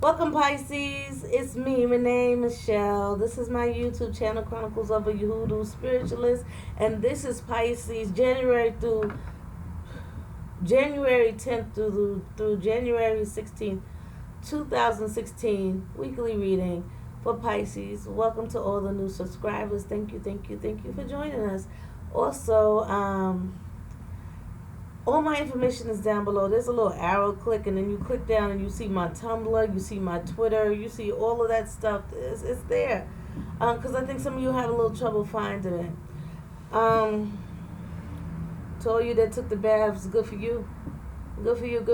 Welcome, Pisces. It's me, Renee Michelle. This is my YouTube channel, Chronicles of a Yahudu Spiritualist, and this is Pisces January 10th through January 16th, 2016 weekly reading for Pisces. Welcome to all the new subscribers. Thank you for joining us. Also, all my information is down below. There's a little arrow click, and then you click down and you see my Tumblr, you see my Twitter, you see all of that stuff. It's there. Because I think some of you have a little trouble finding it. To all you that took the baths, good for you. Good for you.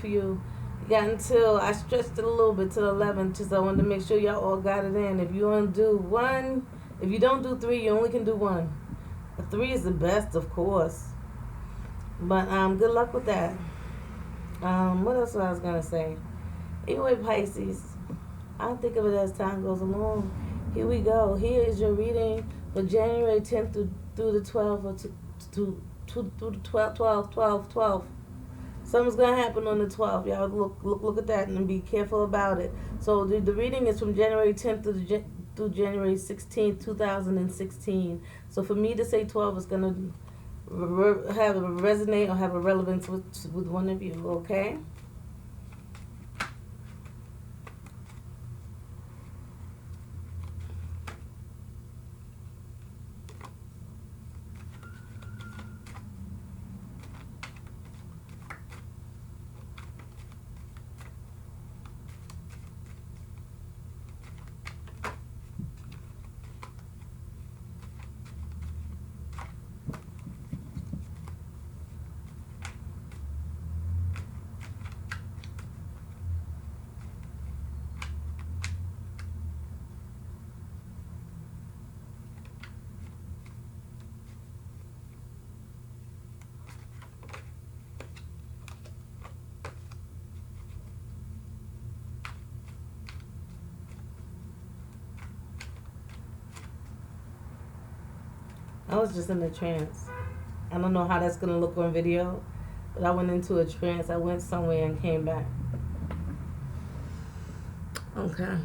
You got until, I stretched it a little bit to the 11th, because I wanted to make sure y'all all got it in. If you want to do one, if you don't do three, you only can do one. A 3 is the best, of course. But good luck with that. What else was I gonna say? Anyway, Pisces, I'll think of it as time goes along. Here we go. Here is your reading for January 10th through the 12th, or through the 12th. Something's gonna happen on the 12th. Y'all look at that and be careful about it. So the reading is from January 10th through January 16th, 2016. So for me to say 12 is gonna have a resonate or have a relevance with one of you, okay? I was just in a trance. I don't know how that's going to look on video, but I went into a trance. I went somewhere and came back. Okay.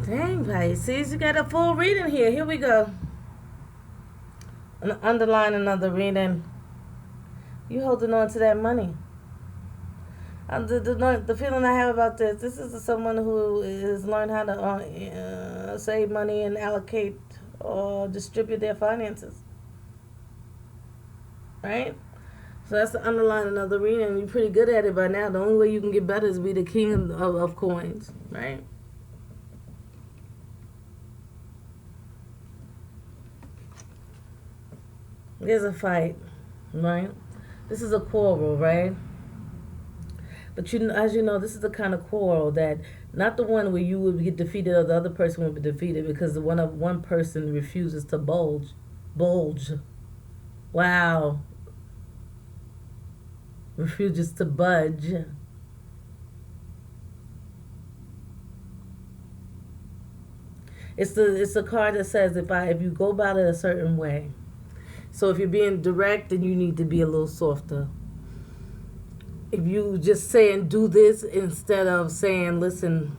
Dang, Pisces, you got a full reading here. Here we go. Underline another reading. You holding on to that money. The feeling I have about this is someone who has learned how to save money and allocate or distribute their finances. Right? So that's the underline another reading. You're pretty good at it by now. The only way you can get better is be the king of coins. Right? There's a fight, right? This is a quarrel, right? But as you know, this is the kind of quarrel that, not the one where you would get defeated or the other person would be defeated because the one person refuses to bulge. Wow. Refuses to budge. It's a card that says if you go about it a certain way. So if you're being direct, then you need to be a little softer. If you just saying do this instead of saying, listen,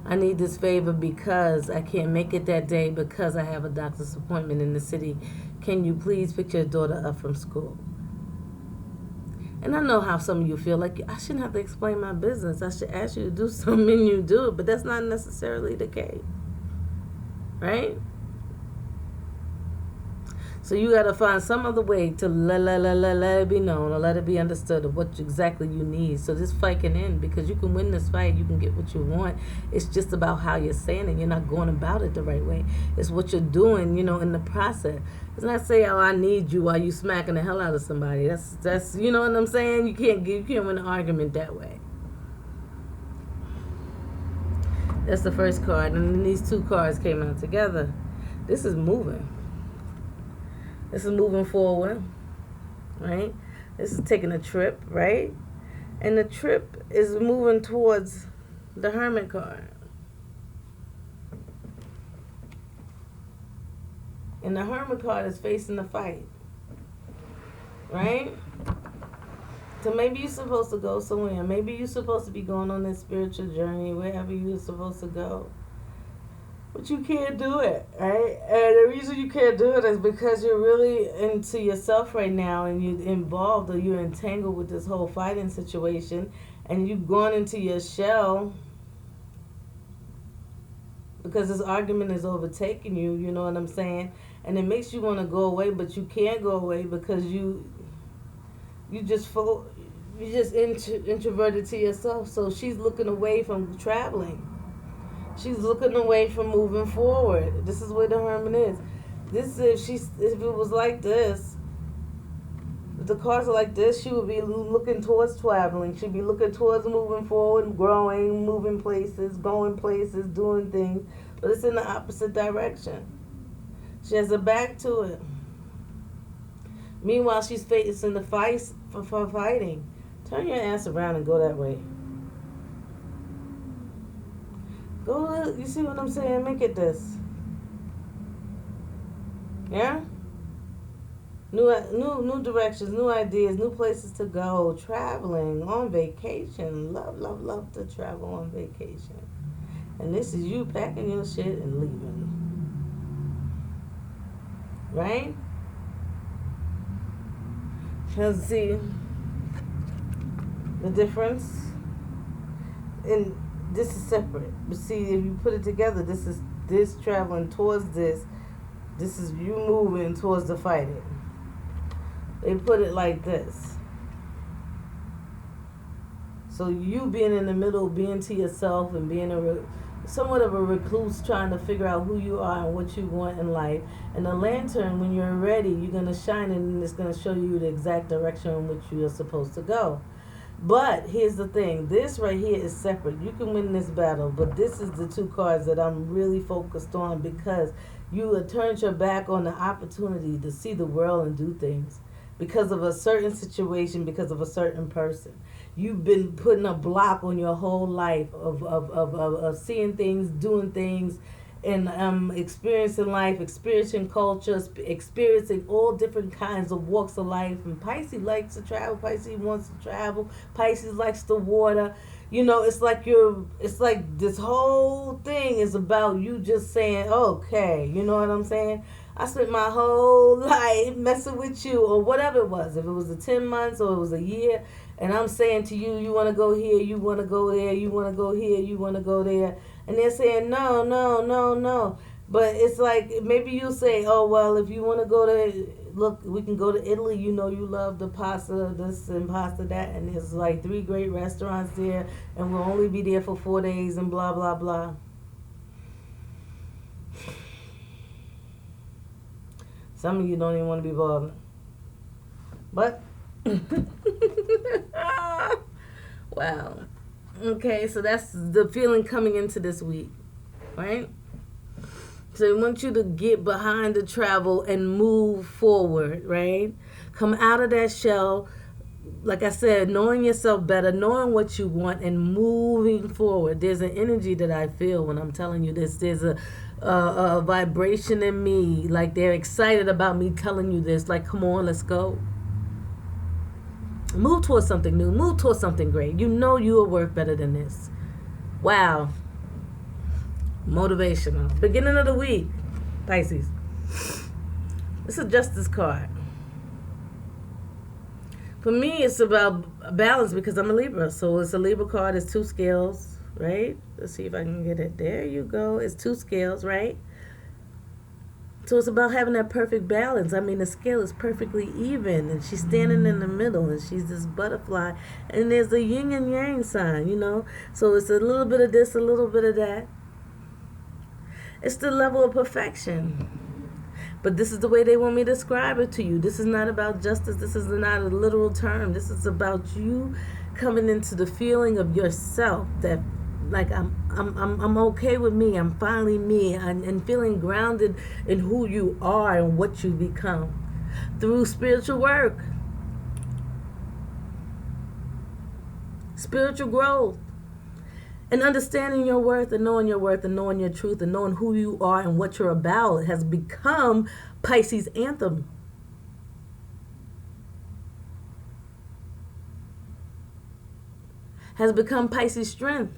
I need this favor because I can't make it that day because I have a doctor's appointment in the city. Can you please pick your daughter up from school? And I know how some of you feel like I shouldn't have to explain my business. I should ask you to do something and you do it, but that's not necessarily the case, right? So you got to find some other way to let it be known or let it be understood of what exactly you need. So this fight can end because you can win this fight. You can get what you want. It's just about how you're saying it. You're not going about it the right way. It's what you're doing, in the process. It's not say, oh, I need you while you smacking the hell out of somebody. That's you know what I'm saying? You can't win an argument that way. That's the first card. And then these two cards came out together. This is moving. This is moving forward, right? This is taking a trip, right? And the trip is moving towards the Hermit card. And the Hermit card is facing the fight, right? So maybe you're supposed to go somewhere. Maybe you're supposed to be going on this spiritual journey, wherever you're supposed to go. But you can't do it, right? And the reason you can't do it is because you're really into yourself right now, and you're involved or you're entangled with this whole fighting situation, and you've gone into your shell because this argument is overtaking you, you know what I'm saying? And it makes you want to go away, but you can't go away because you just introverted to yourself. So she's looking away from traveling. She's looking away from moving forward. This is where the Hermit is. If it was like this, if the cards are like this, she would be looking towards traveling. She'd be looking towards moving forward, growing, moving places, going places, doing things. But it's in the opposite direction. She has her back to it. Meanwhile, she's facing the fight for fighting. Turn your ass around and go that way. Go, you see what I'm saying? Make it this. Yeah? New directions, new ideas, new places to go, traveling, on vacation. Love to travel on vacation. And this is you packing your shit and leaving. Right? Because see the difference? And this is separate. But see, if you put it together, this is this traveling towards this. This is you moving towards the fighting. They put it like this. So you being in the middle, being to yourself and being somewhat of a recluse, trying to figure out who you are and what you want in life. And the lantern, when you're ready, you're going to shine it, and it's going to show you the exact direction in which you are supposed to go. But here's the thing. This right here is separate. You can win this battle, but this is the two cards that I'm really focused on, because you have turned your back on the opportunity to see the world and do things because of a certain situation, because of a certain person. You've been putting a block on your whole life of seeing things, doing things, and experiencing life, experiencing cultures, experiencing all different kinds of walks of life. And Pisces likes to travel. Pisces wants to travel. Pisces likes the water. You know, it's like this whole thing is about you just saying, okay, you know what I'm saying? I spent my whole life messing with you, or whatever it was. If it was 10 months or it was a year, and I'm saying to you, you want to go here, you want to go there, you want to go here, you want to go there. And they're saying, no. But it's like, maybe you'll say, oh, well, if you want to go to, look, we can go to Italy. You know you love the pasta, this and pasta that. And there's like 3 great restaurants there. And we'll only be there for 4 days and blah, blah, blah. Some of you don't even want to be bothered. But, wow. Okay, so that's the feeling coming into this week, right? So I want you to get behind the travel and move forward, right? Come out of that shell, like I said, knowing yourself better, knowing what you want, and moving forward. There's an energy that I feel when I'm telling you this. There's a vibration in me, like they're excited about me telling you this. Like, come on, let's go. Move towards something new. Move towards something great. You know you are worth better than this. Wow. Motivational. Beginning of the week, Pisces. This is Justice card. For me, it's about balance because I'm a Libra. So it's a Libra card. It's 2 scales, right? Let's see if I can get it. There you go. It's 2 scales, right? So it's about having that perfect balance. I mean, the scale is perfectly even, and she's standing in the middle, and she's this butterfly, and there's the yin and yang sign, you know? So it's a little bit of this, a little bit of that. It's the level of perfection. But this is the way they want me to describe it to you. This is not about justice. This is not a literal term. This is about you coming into the feeling of yourself, that like I'm okay with me. I'm finally me, and feeling grounded in who you are and what you become through spiritual work, spiritual growth, and understanding your worth and knowing your worth and knowing your truth and knowing who you are and what you're about has become Pisces anthem. Has become Pisces strength.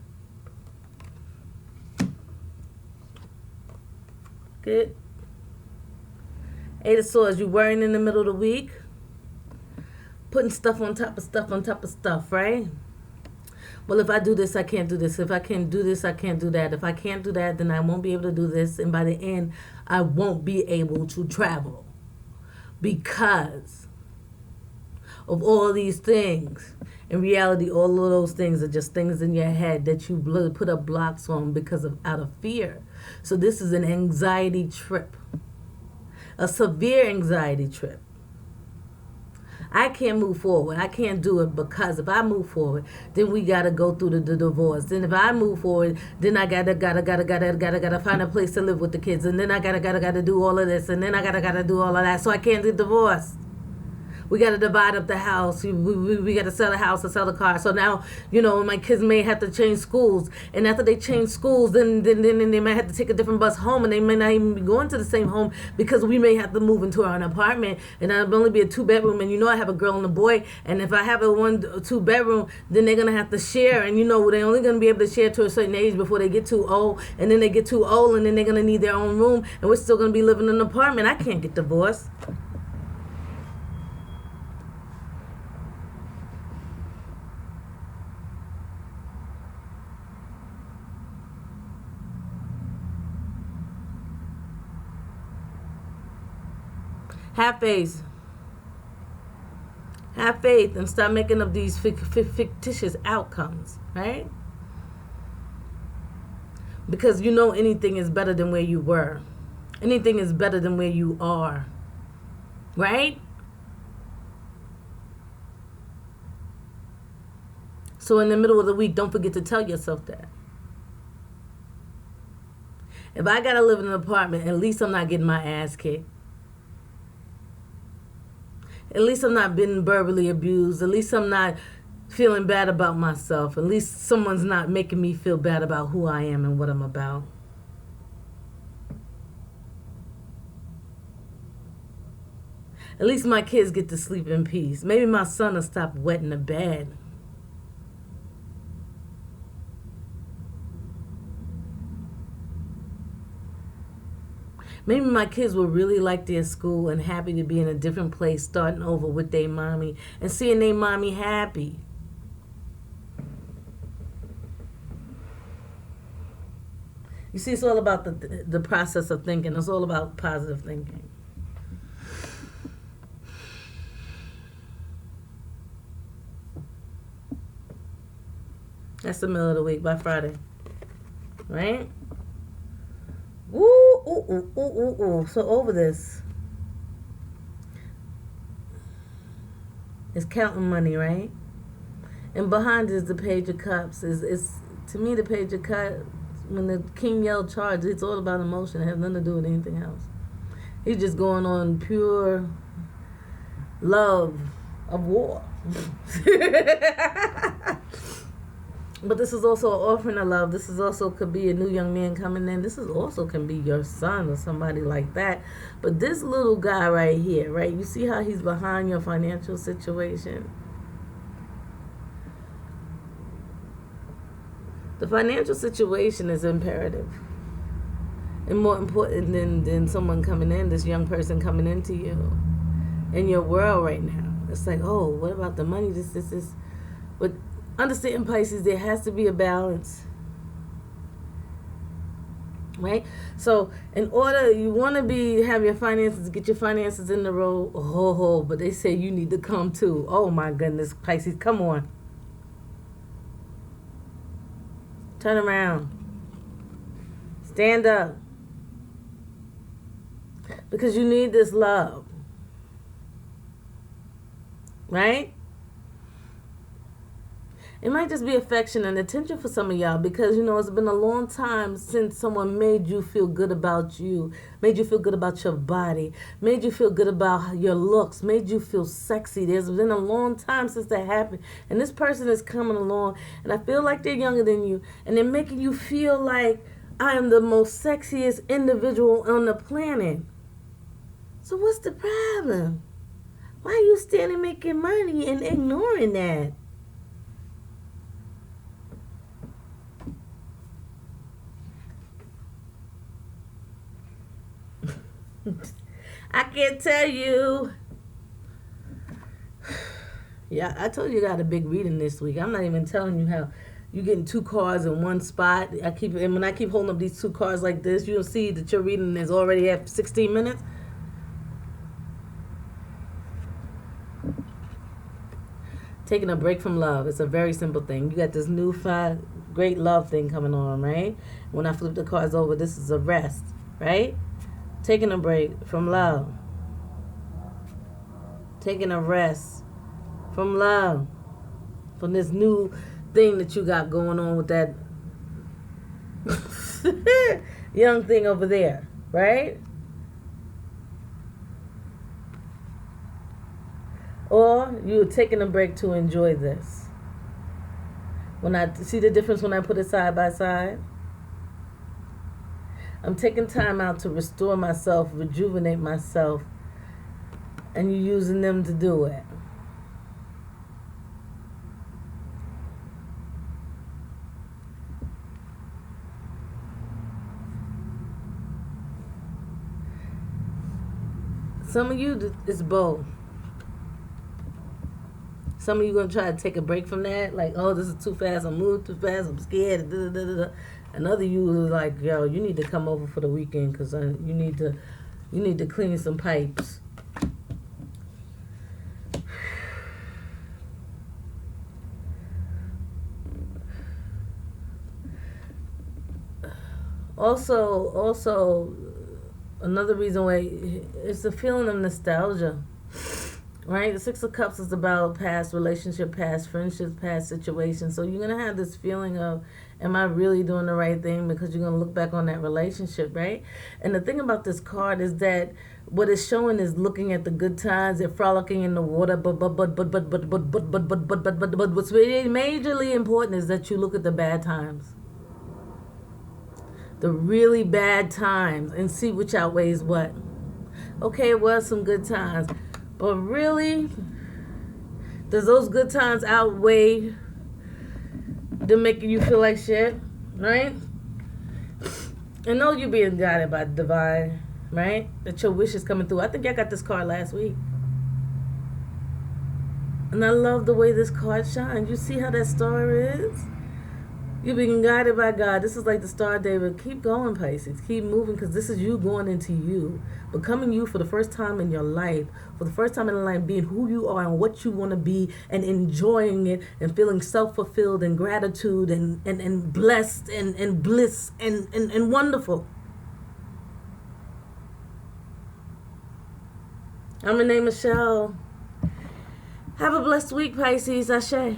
Good. Eight of Swords, you worrying in the middle of the week, putting stuff on top of stuff on top of stuff, right? Well, if I do this, I can't do this. If I can't do this, I can't do that. If I can't do that, then I won't be able to do this. And by the end, I won't be able to travel because of all these things. In reality, all of those things are just things in your head that you put up blocks on because of out of fear. So this is an anxiety trip, a severe anxiety trip. I can't move forward. I can't do it because if I move forward, then we gotta go through the divorce. Then if I move forward, then I gotta find a place to live with the kids. And then I gotta do all of this. And then I gotta do all of that. So I can't get divorced. We got to divide up the house. We got to sell the house or sell the car. So now, my kids may have to change schools. And after they change schools, then they might have to take a different bus home. And they may not even be going to the same home because we may have to move into an apartment. And it'll only be a 2-bedroom. And I have a girl and a boy. And if I have a 1-2-bedroom, then they're going to have to share. And they're only going to be able to share to a certain age before they get too old. And then they get too old and then they're going to need their own room. And we're still going to be living in an apartment. I can't get divorced. Have faith. Have faith and stop making up these fictitious outcomes, right? Because anything is better than where you were. Anything is better than where you are, right? So in the middle of the week, don't forget to tell yourself that. If I gotta live in an apartment, at least I'm not getting my ass kicked. At least I'm not being verbally abused. At least I'm not feeling bad about myself. At least someone's not making me feel bad about who I am and what I'm about. At least my kids get to sleep in peace. Maybe my son will stop wetting the bed. Maybe my kids will really like their school and happy to be in a different place, starting over with their mommy and seeing their mommy happy. You see, it's all about the process of thinking. It's all about positive thinking. That's the middle of the week by Friday, right? Ooh. So over this. It's counting money, right? And behind is the Page of Cups. Is to me the Page of Cups, when the king yelled charge, it's all about emotion. It has nothing to do with anything else. He's just going on pure love of war. But this is also an offering of love. This is also could be a new young man coming in. This is also can be your son or somebody like that. But this little guy right here, right? You see how he's behind your financial situation? The financial situation is imperative. And more important than someone coming in, this young person coming into you, in your world right now. It's like, oh, what about the money? This. But understand, Pisces, there has to be a balance, right? So in order, you want to have your finances, get your finances in the row, but they say you need to come too. Oh my goodness, Pisces, come on. Turn around. Stand up. Because you need this love, right? It might just be affection and attention for some of y'all because, it's been a long time since someone made you feel good about you, made you feel good about your body, made you feel good about your looks, made you feel sexy. There's been a long time since that happened. And this person is coming along, and I feel like they're younger than you, and they're making you feel like I am the most sexiest individual on the planet. So what's the problem? Why are you standing making money and ignoring that? I can't tell you. Yeah, I told you got a big reading this week. I'm not even telling you how you're getting 2 cards in one spot. And when I keep holding up these 2 cards like this, you'll see that your reading is already at 16 minutes. Taking a break from love. It's a very simple thing. You got this new great love thing coming on, right? When I flip the cards over, this is a rest, right? Taking a break from love. Taking a rest from love. From this new thing that you got going on with that young thing over there, right? Or you're taking a break to enjoy this. When I see the difference when I put it side by side, I'm taking time out to restore myself, rejuvenate myself, and you're using them to do it. Some of you, it's both. Some of you going to try to take a break from that. Like, oh, this is too fast. I'm moving too fast. I'm scared. Da, da, da, da. Another you is like, yo, you need to come over for the weekend because you need to clean some pipes. Also, another reason why it's a feeling of nostalgia. Right? The 6 of Cups is about past relationship, past friendships, past situations. So you're going to have this feeling of, am I really doing the right thing? Because you're going to look back on that relationship, right? And the thing about this card is that what it's showing is looking at the good times, they're frolicking in the water, but what's really majorly important is that you look at the bad times. The really bad times and see which outweighs what. Okay, it was some good times. But really, does those good times outweigh them making you feel like shit, right? And know you're being guided by divine, right? That your wish is coming through. I think I got this card last week. And I love the way this card shines. You see how that star is? You're being guided by God. This is like the Star of David. Keep going, Pisces. Keep moving because this is you going into you. Becoming you for the first time in your life. For the first time in your life, being who you are and what you want to be and enjoying it and feeling self-fulfilled and gratitude and blessed and bliss and wonderful. I'm Renee Michelle. Have a blessed week, Pisces. Ashe.